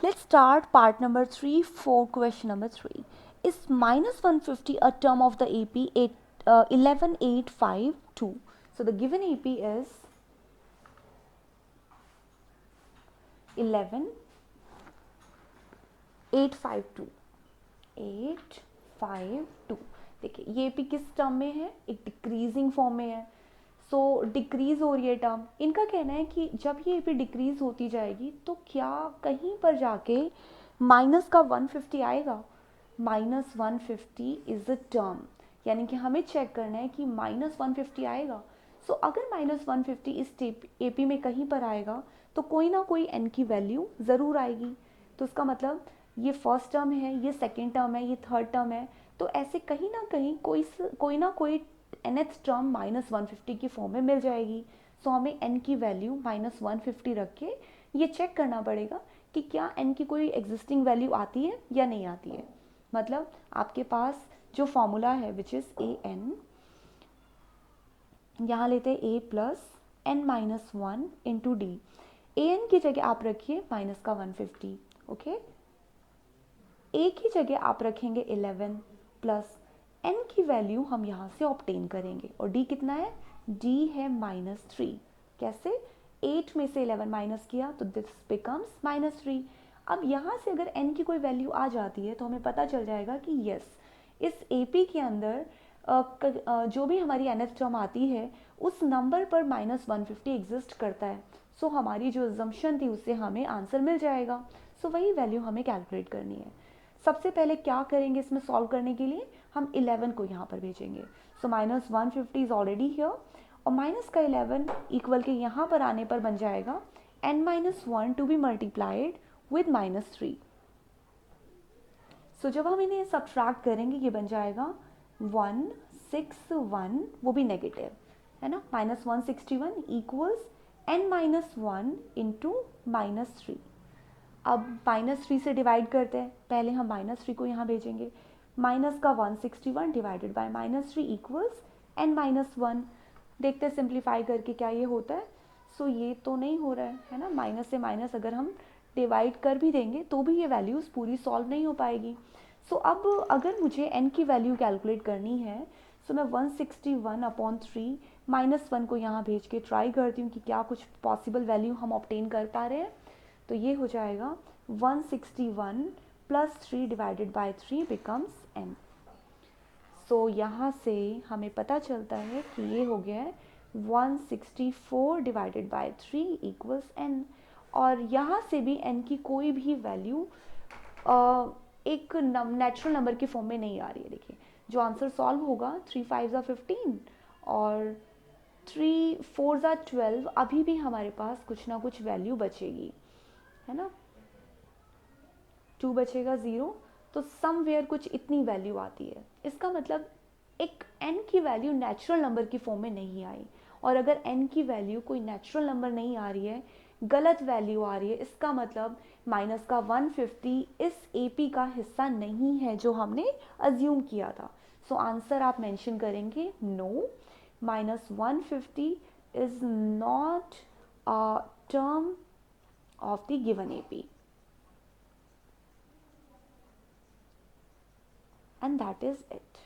Let's start part number 3 for question number 3. Is minus 150 a term of the AP 11852? So the given AP is 11852. 852. देखिए ये AP किस term में है, एक decreasing form में है. सो डिक्रीज हो रही है टर्म. इनका कहना है कि जब ये एपी डिक्रीज होती जाएगी तो क्या कहीं पर जाके माइनस का 150 आएगा. माइनस 150 इज अ टर्म, यानी कि हमें चेक करना है कि माइनस 150 आएगा. सो अगर माइनस 150 इस एपी में कहीं पर आएगा तो कोई ना कोई एन की वैल्यू ज़रूर आएगी. तो उसका मतलब ये फर्स्ट टर्म है, ये सेकेंड टर्म है, ये थर्ड टर्म है. तो ऐसे कहीं ना कहीं कोई ना कोई nth टर्म माइनस 150 की फॉर्म में मिल जाएगी. सो हमें n की वैल्यू माइनस 150 रख के ये चेक करना पड़ेगा कि क्या n की कोई एग्जिस्टिंग वैल्यू आती है या नहीं आती है. मतलब आपके पास जो फॉर्मूला है विच इज़ ए एन, यहाँ लेते हैं a plus n minus one into d. A n की जगह आप रखिए माइनस का 150. ओके. ए की जगह आप रखेंगे 11 प्लस एन की वैल्यू हम यहाँ से ऑब्टेन करेंगे. और डी कितना है, डी है -3. कैसे, 8 में से 11 माइनस किया तो दिस बिकम्स -3. अब यहाँ से अगर एन की कोई वैल्यू आ जाती है तो हमें पता चल जाएगा कि यस, इस एपी के अंदर जो भी हमारी एनएफ टर्म आती है उस नंबर पर माइनस 150 एग्जिस्ट करता है. सो हमारी जो एजम्पशन थी उससे हमें आंसर मिल जाएगा. सो वही वैल्यू हमें कैलकुलेट करनी है. सबसे पहले क्या करेंगे इसमें सॉल्व करने के लिए, हम 11 को यहाँ पर भेजेंगे. So minus 150 is already here और माइनस का 11 इक्वल के यहाँ पर आने पर बन जाएगा n minus one to be multiplied with -3. So जब हम इन्हें सब्ट्रैक्ट करेंगे ये बन जाएगा 161, वो भी नेगेटिव है ना. -161 equals n minus one into -3. अब -3 से डिवाइड करते हैं. पहले हम -3 को यहाँ भेजेंगे. माइनस का 161 divided by -3 equals n minus one. देखते हैं सिंप्लीफाई करके क्या ये होता है. सो ये तो नहीं हो रहा है ना. माइनस से माइनस अगर हम डिवाइड कर भी देंगे तो भी ये वैल्यूज़ पूरी सॉल्व नहीं हो पाएगी. सो अब अगर मुझे n की वैल्यू कैलकुलेट करनी है सो मैं 161/3 -1 को यहाँ भेज के ट्राई करती हूँ कि क्या कुछ पॉसिबल वैल्यू हम ऑब्टेन कर पा रहे हैं. तो ये हो जाएगा 161 plus 3 divided by 3 becomes n. सो यहाँ से हमें पता चलता है कि ये हो गया है 164 डिवाइडेड बाय 3 इक्वल्स n. और यहाँ से भी n की कोई भी वैल्यू एक नेचुरल नंबर की फॉर्म में नहीं आ रही है. देखिए जो आंसर सॉल्व होगा 3 5 15 और 3 4 12, अभी भी हमारे पास कुछ ना कुछ वैल्यू बचेगी है ना. 2 बचेगा 0. तो समवेयर कुछ इतनी वैल्यू आती है. इसका मतलब एक n की वैल्यू नेचुरल नंबर की फॉर्म में नहीं आई. और अगर n की वैल्यू कोई नेचुरल नंबर नहीं आ रही है, गलत वैल्यू आ रही है, इसका मतलब माइनस का 150 इस एपी का हिस्सा नहीं है जो हमने अज्यूम किया था. सो आंसर आप मेंशन करेंगे no, -150 is not a term of the given AP. And that is it.